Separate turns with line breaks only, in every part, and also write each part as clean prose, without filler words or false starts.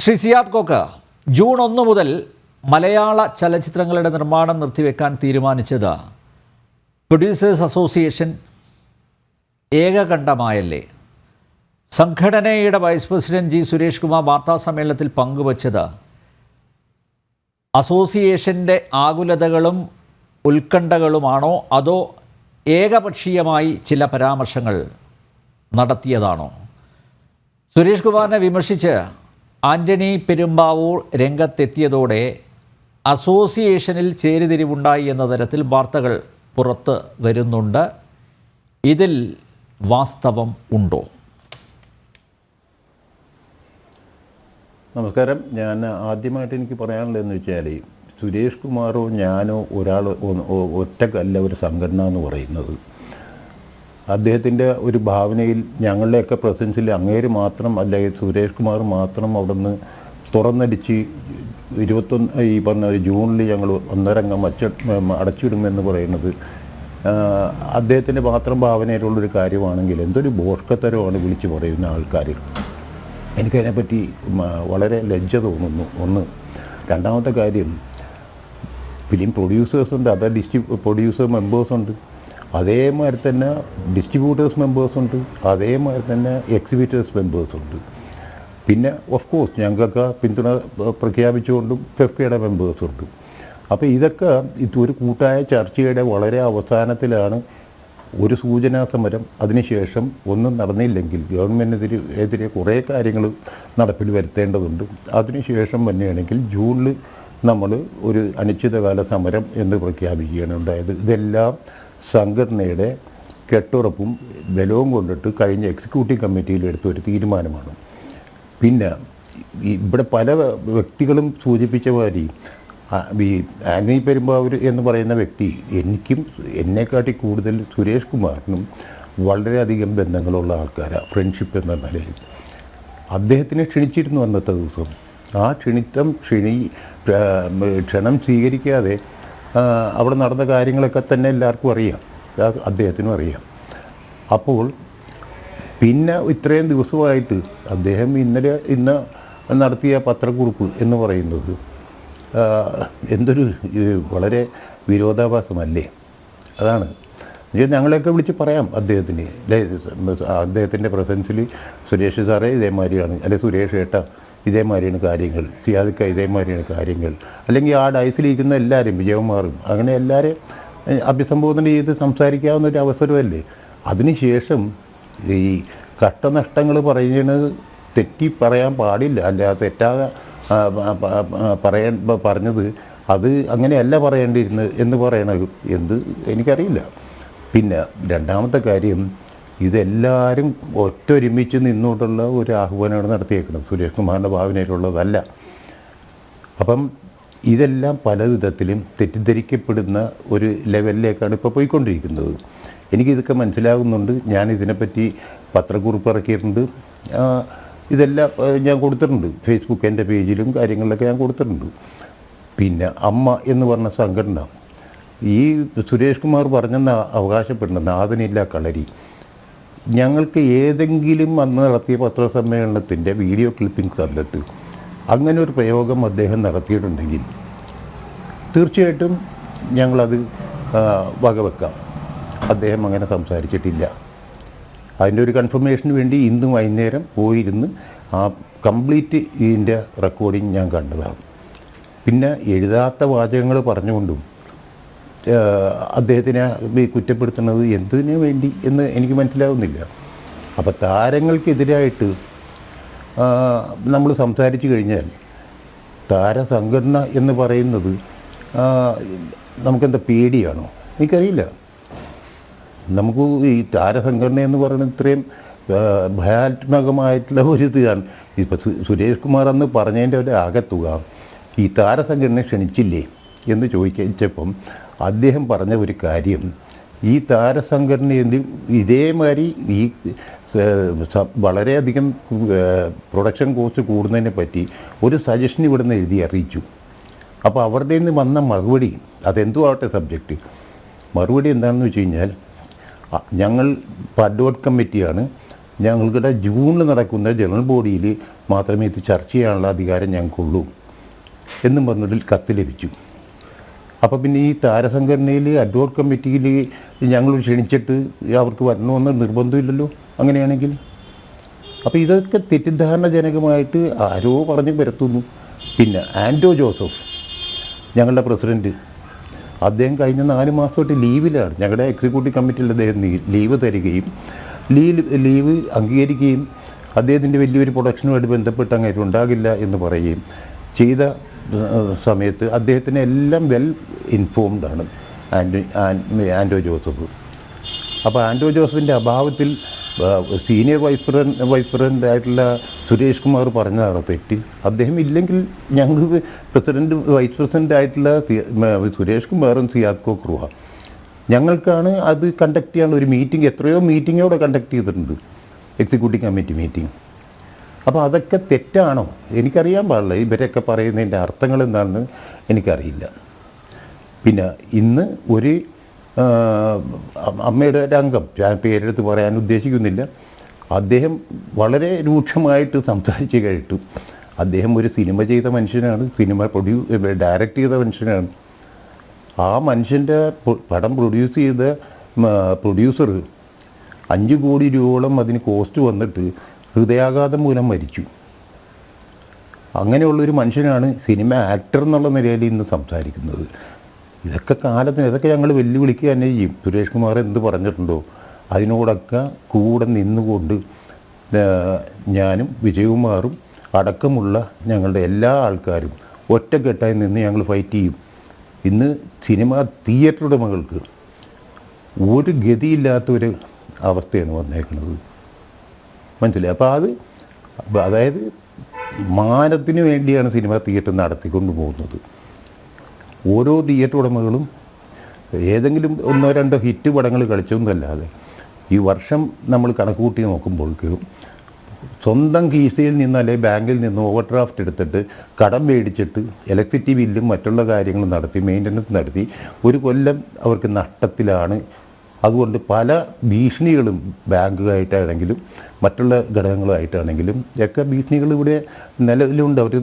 Shri Siyad coke, June 1 മുതൽ മലയാള ചലച്ചിത്രങ്ങളുടെ നിർമ്മാണം നിർത്തിവെക്കാൻ തീരുമാനിച്ചത് പ്രൊഡ്യൂസേഴ്സ് അസോസിയേഷൻ ഏകകണ്ഠമായല്ലേ? സംഘടനയുടെ vice president G Suresh Kumar വാർത്താസമ്മേളനത്തിൽ പങ്കുവച്ചത് അസോസിയേഷൻ്റെ ആകുലതകളും ഉത്കണ്ഠകളുമാണോ അതോ ഏകപക്ഷീയമായി ചില പരാമർശങ്ങൾ നടത്തിയതാണോ? സുരേഷ് കുമാറിനെ വിമർശിച്ച് ആൻ്റണി പെരുമ്പാവൂർ രംഗത്തെത്തിയതോടെ അസോസിയേഷനിൽ ചേരിതിരിവുണ്ടായി എന്ന തരത്തിൽ വാർത്തകൾ പുറത്ത് വരുന്നുണ്ട്. ഇതിൽ വാസ്തവം ഉണ്ടോ?
നമസ്കാരം. ഞാൻ ആദ്യമായിട്ട് എനിക്ക് പറയാനുള്ളതെന്ന് വെച്ചാൽ, സുരേഷ് കുമാറോ ഞാനോ ഒരാൾ ഒറ്റക്കല്ല ഒരു സംഘടന എന്ന് പറയുന്നത്. അദ്ദേഹത്തിൻ്റെ ഒരു ഭാവനയിൽ ഞങ്ങളുടെയൊക്കെ പ്രസൻസിൽ അങ്ങേര് മാത്രം അല്ലെങ്കിൽ സുരേഷ് കുമാർ മാത്രം അവിടെ നിന്ന് തുറന്നടിച്ച് 21 ഈ പറഞ്ഞ ജൂണിൽ ഞങ്ങൾ 1.5 അംഗം അടച്ചിടുമെന്ന് പറയുന്നത് അദ്ദേഹത്തിൻ്റെ മാത്രം ഭാവനയിലുള്ളൊരു കാര്യമാണെങ്കിൽ എന്തൊരു ബോഷ്കത്തരമാണ് വിളിച്ചു പറയുന്ന ആൾക്കാർ. എനിക്കതിനെപ്പറ്റി വളരെ ലജ്ജ തോന്നുന്നു. ഒന്ന്. രണ്ടാമത്തെ കാര്യം, ഫിലിം പ്രൊഡ്യൂസേഴ്സുണ്ട്, അതർ പ്രൊഡ്യൂസർ മെമ്പേഴ്സുണ്ട്, അതേമാതിരി തന്നെ ഡിസ്ട്രിബ്യൂട്ടേഴ്സ് മെമ്പേഴ്സുണ്ട്, അതേമാതിരി തന്നെ എക്സിബിറ്റേഴ്സ് മെമ്പേഴ്സുണ്ട്. പിന്നെ ഓഫ് കോഴ്സ് ഞങ്ങൾക്കൊക്കെ പിന്തുണ പ്രഖ്യാപിച്ചുകൊണ്ടും ഫെഫ്കയുടെ മെമ്പേഴ്സുണ്ട്. അപ്പോൾ ഇതൊക്കെ ഒരു കൂട്ടായ ചർച്ചയുടെ വളരെ അവസാനത്തിലാണ് ഒരു സൂചനാ സമരം. അതിനുശേഷം ഒന്നും നടന്നില്ലെങ്കിൽ ഗവൺമെൻറ്റിനെതിരെ കുറേ കാര്യങ്ങൾ നടപ്പിൽ വരുത്തേണ്ടതുണ്ട്. അതിനുശേഷം തന്നെയാണെങ്കിൽ ജൂണിൽ നമ്മൾ ഒരു അനിശ്ചിതകാല സമരം എന്ന് പ്രഖ്യാപിക്കുകയാണ് ഉണ്ടായത്. ഇതെല്ലാം സംഘടനയുടെ കെട്ടുറപ്പും ബലവും കൊണ്ടിട്ട് കഴിഞ്ഞ എക്സിക്യൂട്ടീവ് കമ്മിറ്റിയിൽ എടുത്തൊരു തീരുമാനമാണ്. പിന്നെ ഇവിടെ പല വ്യക്തികളും സൂചിപ്പിച്ച മാതിരി ഈ ആൻ്റണി പെരുമ്പാവൂർ എന്ന് പറയുന്ന വ്യക്തി എനിക്കും എന്നെക്കാട്ടി കൂടുതൽ സുരേഷ് കുമാറിനും വളരെയധികം ബന്ധങ്ങളുള്ള ആൾക്കാരാണ്. ഫ്രണ്ട്ഷിപ്പ് എന്ന നിലയിൽ അദ്ദേഹത്തിനെ ക്ഷണിച്ചിരുന്നു അന്നത്തെ ദിവസം. ആ ക്ഷണം സ്വീകരിക്കാതെ അവിടെ നടന്ന കാര്യങ്ങളൊക്കെ തന്നെ എല്ലാവർക്കും അറിയാം, അദ്ദേഹത്തിനും അറിയാം. അപ്പോൾ പിന്നെ ഇത്രയും ദിവസമായിട്ട് അദ്ദേഹം ഇന്ന് നടത്തിയ പത്രക്കുറിപ്പ് എന്ന് പറയുന്നത് എന്തൊരു വളരെ വിരോധാഭാസമല്ലേ? അതാണ് ഞങ്ങളെയൊക്കെ വിളിച്ച് പറയാം അദ്ദേഹത്തിന്, അദ്ദേഹത്തിൻ്റെ പ്രസൻസിൽ സുരേഷ് സാറേ ഇതേമാതിരിയാണ്, അല്ലെ സുരേഷ് ഏട്ടാ ഇതേമാതിരിയാണ് കാര്യങ്ങൾ, സിയാദിക്ക ഇതേമാതിരിയാണ് കാര്യങ്ങൾ, അല്ലെങ്കിൽ ആ ഡയസിലിരിക്കുന്ന എല്ലാവരും വിജയകുമാറും അങ്ങനെ എല്ലാവരെയും അഭിസംബോധന ചെയ്ത് സംസാരിക്കാവുന്നൊരു അവസരമല്ലേ? അതിനുശേഷം ഈ കഷ്ടനഷ്ടങ്ങൾ പറയുന്നത് തെറ്റി പറയാൻ പാടില്ല, അല്ല തെറ്റാതെ പറഞ്ഞത് അത് അങ്ങനെയല്ല പറയേണ്ടിയിരുന്നത് എന്ന് പറയണത് എനിക്കറിയില്ല. പിന്നെ രണ്ടാമത്തെ കാര്യം, ഇതെല്ലാവരും ഒത്തൊരുമിച്ച് നിന്നുകൊണ്ടുള്ള ഒരു ആഹ്വാനമാണ് നടത്തിയേക്കുന്നത്, സുരേഷ് കുമാറിൻ്റെ ഭാവനയിലുള്ളതല്ല. അപ്പം ഇതെല്ലാം പല വിധത്തിലും തെറ്റിദ്ധരിക്കപ്പെടുന്ന ഒരു ലെവലിലേക്കാണ് ഇപ്പോൾ പോയിക്കൊണ്ടിരിക്കുന്നത്. എനിക്കിതൊക്കെ മനസ്സിലാകുന്നുണ്ട്. ഞാൻ ഇതിനെപ്പറ്റി പത്രക്കുറിപ്പ് ഇറക്കിയിട്ടുണ്ട്, ഇതെല്ലാം ഞാൻ കൊടുത്തിട്ടുണ്ട്, ഫേസ്ബുക്ക് എൻ്റെ പേജിലും കാര്യങ്ങളിലൊക്കെ ഞാൻ കൊടുത്തിട്ടുണ്ട്. പിന്നെ അമ്മ എന്ന് പറഞ്ഞ സംഘടന ഈ സുരേഷ് കുമാർ പറഞ്ഞെന്ന് അവകാശപ്പെടുന്ന നാഥനില്ല കളരി, ഞങ്ങൾക്ക് ഏതെങ്കിലും അന്ന് നടത്തിയ പത്രസമ്മേളനത്തിൻ്റെ വീഡിയോ ക്ലിപ്പിംഗ് തന്നിട്ട് അങ്ങനെ ഒരു പ്രയോഗം അദ്ദേഹം നടത്തിയിട്ടുണ്ടെങ്കിൽ തീർച്ചയായിട്ടും ഞങ്ങളത് വകവെക്കാം. അദ്ദേഹം അങ്ങനെ സംസാരിച്ചിട്ടില്ല. അതിൻ്റെ ഒരു കൺഫർമേഷന് വേണ്ടി ഇന്ന് വൈകുന്നേരം പോയിരുന്ന് ആ കംപ്ലീറ്റ് ഇതിൻ്റെ റെക്കോർഡിങ് ഞാൻ കണ്ടതാണ്. പിന്നെ എഴുതാത്ത വാചകങ്ങൾ പറഞ്ഞുകൊണ്ടും അദ്ദേഹത്തിനെ കുറ്റപ്പെടുത്തുന്നത് എന്തിനു വേണ്ടി എന്ന് എനിക്ക് മനസ്സിലാവുന്നില്ല. അപ്പോൾ താരങ്ങൾക്കെതിരായിട്ട് നമ്മൾ സംസാരിച്ചു കഴിഞ്ഞാൽ താരസംഘടന എന്ന് പറയുന്നത് നമുക്കെന്താ പേടിയാണോ? എനിക്കറിയില്ല. നമുക്ക് ഈ താരസംഘടന എന്ന് പറയുന്നത് ഇത്രയും ഭയാത്മകമായിട്ടുള്ള ഒരു ഇതാണ്. ഇപ്പോൾ സുരേഷ് കുമാർ അന്ന് പറഞ്ഞതിൻ്റെ ഒരു ആകത്തുക ഈ താരസംഘടന ക്ഷണിച്ചില്ലേ എന്ന് ചോദിച്ചപ്പം അദ്ദേഹം പറഞ്ഞ ഒരു കാര്യം, ഈ താരസംഘടന ഇതേമാതിരി ഈ വളരെയധികം പ്രൊഡക്ഷൻ കോസ്റ്റ് കൂടുന്നതിനെ പറ്റി ഒരു സജഷൻ ഇവിടുന്ന് എഴുതി അറിയിച്ചു. അപ്പോൾ അവരുടെ നിന്ന് വന്ന മറുപടി, അതെന്തോ ആവട്ടെ സബ്ജക്റ്റ്, മറുപടി എന്താണെന്ന് വെച്ച് കഴിഞ്ഞാൽ, ഞങ്ങൾ പഡ്വോട്ട് കമ്മിറ്റിയാണ്, ഞങ്ങളുടെ ജൂണിൽ നടക്കുന്ന ജനറൽ ബോഡിയിൽ മാത്രമേ ഇത് ചർച്ച ചെയ്യാനുള്ള അധികാരം ഞങ്ങൾക്കുള്ളൂ എന്നും പറഞ്ഞൊരു കത്ത് ലഭിച്ചു. അപ്പോൾ പിന്നെ ഈ താരസംഘടനയിൽ അഡ്വോട്ട് കമ്മിറ്റിയിൽ ഞങ്ങൾ ക്ഷണിച്ചിട്ട് അവർക്ക് വരണമെന്ന് നിർബന്ധമില്ലല്ലോ അങ്ങനെയാണെങ്കിൽ. അപ്പോൾ ഇതൊക്കെ തെറ്റിദ്ധാരണജനകമായിട്ട് ആരോ പറഞ്ഞ് വരുത്തുന്നു. പിന്നെ ആൻഡോ ജോസഫ് ഞങ്ങളുടെ പ്രസിഡൻറ്റ്, അദ്ദേഹം കഴിഞ്ഞ 4 മാസമായിട്ട് ലീവിലാണ്. ഞങ്ങളുടെ എക്സിക്യൂട്ടീവ് കമ്മിറ്റിയിൽ അദ്ദേഹം ലീവ് തരികയും ലീവ് അംഗീകരിക്കുകയും അദ്ദേഹത്തിൻ്റെ വലിയൊരു പ്രൊഡക്ഷനുമായിട്ട് ബന്ധപ്പെട്ട് അങ്ങനെ ഉണ്ടാകില്ല എന്ന് പറയുകയും ചെയ്ത സമയത്ത് അദ്ദേഹത്തിന് എല്ലാം വെൽ ഇൻഫോംഡാണ് ആൻഡോ ജോസഫ്. അപ്പോൾ ആൻഡോ ജോസഫിൻ്റെ അഭാവത്തിൽ സീനിയർ വൈസ് പ്രസിഡൻ്റ് ആയിട്ടുള്ള സുരേഷ് കുമാർ പറഞ്ഞതാണ് തെറ്റ്. അദ്ദേഹം ഇല്ലെങ്കിൽ ഞങ്ങൾ വൈസ് പ്രസിഡൻ്റ് ആയിട്ടുള്ള സുരേഷ് കുമാറും സിയാദ് കോക്രുവ ഞങ്ങൾക്കാണ് അത് കണ്ടക്ട് ചെയ്യാനുള്ള ഒരു മീറ്റിംഗ്, എത്രയോ മീറ്റിങ്ങോടെ കണ്ടക്ട് ചെയ്തിട്ടുണ്ട്, എക്സിക്യൂട്ടീവ് കമ്മിറ്റി മീറ്റിംഗ്. അപ്പോൾ അതൊക്കെ തെറ്റാണോ എനിക്കറിയാൻ പാടില്ല. ഇവരൊക്കെ പറയുന്നതിൻ്റെ അർത്ഥങ്ങൾ എന്താണെന്ന് എനിക്കറിയില്ല. പിന്നെ ഇന്ന് ഒരു അമ്മയുടെ ഒരു അംഗം, ഞാൻ പേരെടുത്ത് പറയാൻ ഉദ്ദേശിക്കുന്നില്ല, അദ്ദേഹം വളരെ രൂക്ഷമായിട്ട് സംസാരിച്ച് കേട്ടു. അദ്ദേഹം ഒരു സിനിമ ചെയ്ത മനുഷ്യനാണ്, സിനിമ ഡയറക്റ്റ് ചെയ്ത മനുഷ്യനാണ്. ആ മനുഷ്യൻ്റെ പടം പ്രൊഡ്യൂസ് ചെയ്ത പ്രൊഡ്യൂസർ 5 കോടി രൂപയോളം അതിന് കോസ്റ്റ് വന്നിട്ട് ഹൃദയാഘാതം മൂലം മരിച്ചു. അങ്ങനെയുള്ളൊരു മനുഷ്യനാണ് സിനിമ ആക്ടർ എന്നുള്ള നിലയിൽ ഇന്ന് സംസാരിക്കുന്നത്. ഇതൊക്കെ കാലത്തിന് ഇതൊക്കെ ഞങ്ങൾ വെല്ലുവിളിക്കുക തന്നെ ചെയ്യും. സുരേഷ് കുമാർ എന്ത് പറഞ്ഞിട്ടുണ്ടോ അതിനോടൊക്കെ കൂടെ നിന്നുകൊണ്ട് ഞാനും വിജയകുമാറും അടക്കമുള്ള ഞങ്ങളുടെ എല്ലാ ആൾക്കാരും ഒറ്റക്കെട്ടായി നിന്ന് ഞങ്ങൾ ഫൈറ്റ് ചെയ്യും. ഇന്ന് സിനിമ തിയേറ്റർ ഉടമകൾക്ക് ഒരു ഗതിയില്ലാത്തൊരു അവസ്ഥയാണ് വന്നേക്കുന്നത്, മനസ്സിലായി. അപ്പോൾ അതായത് മാനത്തിന് വേണ്ടിയാണ് സിനിമ തിയേറ്റർ നടത്തിക്കൊണ്ട് പോകുന്നത്. ഓരോ തിയേറ്റർ ഉടമകളും ഏതെങ്കിലും 1-2 ഹിറ്റ് പടങ്ങൾ കളിച്ചൊന്നുമല്ലാതെ ഈ വർഷം നമ്മൾ കണക്ക് കൂട്ടി നോക്കുമ്പോഴേക്കും സ്വന്തം കീശയിൽ നിന്ന് അല്ലെങ്കിൽ ബാങ്കിൽ നിന്ന് ഓവർ ഡ്രാഫ്റ്റ് എടുത്തിട്ട് കടം മേടിച്ചിട്ട് ഇലക്ട്രിസിറ്റി ബില്ലും മറ്റുള്ള കാര്യങ്ങളും നടത്തി മെയിൻ്റനൻസ് നടത്തി ഒരു കൊല്ലം അവർക്ക് നഷ്ടത്തിലാണ്. അതുകൊണ്ട് പല ഭീഷണികളും ബാങ്കുമായിട്ടാണെങ്കിലും മറ്റുള്ള ഘടകങ്ങളുമായിട്ടാണെങ്കിലും ഒക്കെ ഭീഷണികൾ ഇവിടെ നിലവിലുണ്ട്. അവർ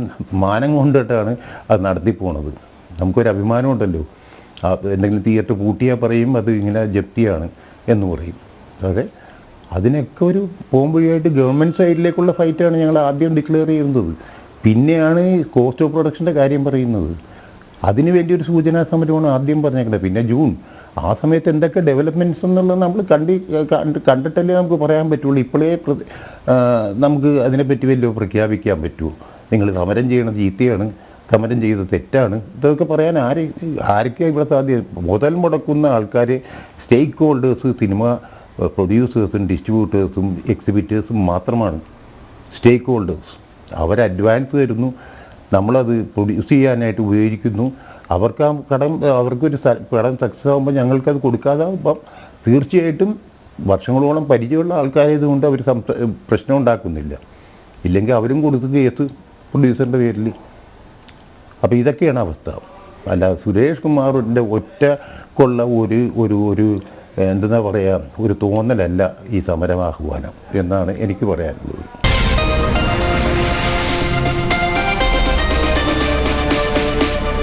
മാനം കൊണ്ടിട്ടാണ് അത് നടത്തി പോണത്. നമുക്കൊരു അഭിമാനമുണ്ടല്ലോ, എന്തെങ്കിലും തിയേറ്റർ പൂട്ടിയാൽ പറയും അത് ഇങ്ങനെ ജപ്തിയാണ് എന്ന് പറയും. അതെ, അതിനൊക്കെ ഒരു പോംവഴിയായിട്ട് ഗവൺമെൻറ് സൈഡിലേക്കുള്ള ഫൈറ്റാണ് ഞങ്ങൾ ആദ്യം ഡിക്ലെയർ ചെയ്യുന്നത്. പിന്നെയാണ് കോസ്റ്റ് ഓഫ് പ്രൊഡക്ഷൻ്റെ കാര്യം പറയുന്നത്. അതിന് വേണ്ടി ഒരു സൂചനാ സമരമാണ് ആദ്യം പറഞ്ഞേക്കുന്നത്. പിന്നെ ജൂൺ ആ സമയത്ത് എന്തൊക്കെ ഡെവലപ്മെൻറ്റ്സ് എന്നുള്ളത് നമ്മൾ കണ്ടിട്ടല്ലേ നമുക്ക് പറയാൻ പറ്റുള്ളൂ. ഇപ്പോഴേ നമുക്ക് അതിനെപ്പറ്റി വല്ലതും പ്രഖ്യാപിക്കാൻ പറ്റുമോ? നിങ്ങൾ സമരം ചെയ്യണത് ചീത്തയാണ്, സമരം ചെയ്തത് തെറ്റാണ്, ഇതൊക്കെ പറയാൻ ആരൊക്കെയാണ് ഇവിടെ സാധ്യത? മുതൽ മുടക്കുന്ന ആൾക്കാർ സ്റ്റേക്ക് ഹോൾഡേഴ്സ് സിനിമ പ്രൊഡ്യൂസേഴ്സും ഡിസ്ട്രിബ്യൂട്ടേഴ്സും എക്സിബിറ്റേഴ്സും മാത്രമാണ് സ്റ്റേക്ക് ഹോൾഡേഴ്സ്. അവർ അഡ്വാൻസ് തരുന്നു, നമ്മളത് പ്രൊഡ്യൂസ് ചെയ്യാനായിട്ട് ഉപയോഗിക്കുന്നു. അവർക്ക് ആ അവർക്കൊരു പടം സക്സസ് ആകുമ്പോൾ ഞങ്ങൾക്കത് കൊടുക്കാതാകുമ്പം തീർച്ചയായിട്ടും വർഷങ്ങളോളം പരിചയമുള്ള ആൾക്കാരായതുകൊണ്ട് അവർ പ്രശ്നം ഉണ്ടാക്കുന്നില്ല. ഇല്ലെങ്കിൽ അവരും കൊടുത്ത് കേസ് പ്രൊഡ്യൂസറിൻ്റെ പേരിൽ. അപ്പോൾ ഇതൊക്കെയാണ് അവസ്ഥ. അല്ല സുരേഷ് കുമാറിൻ്റെ ഒറ്റക്കുള്ള ഒരു എന്താ പറയുക, ഒരു തോന്നലല്ല ഈ സമരമാഹ്വാനം എന്നാണ് എനിക്ക് പറയാനുള്ളത്.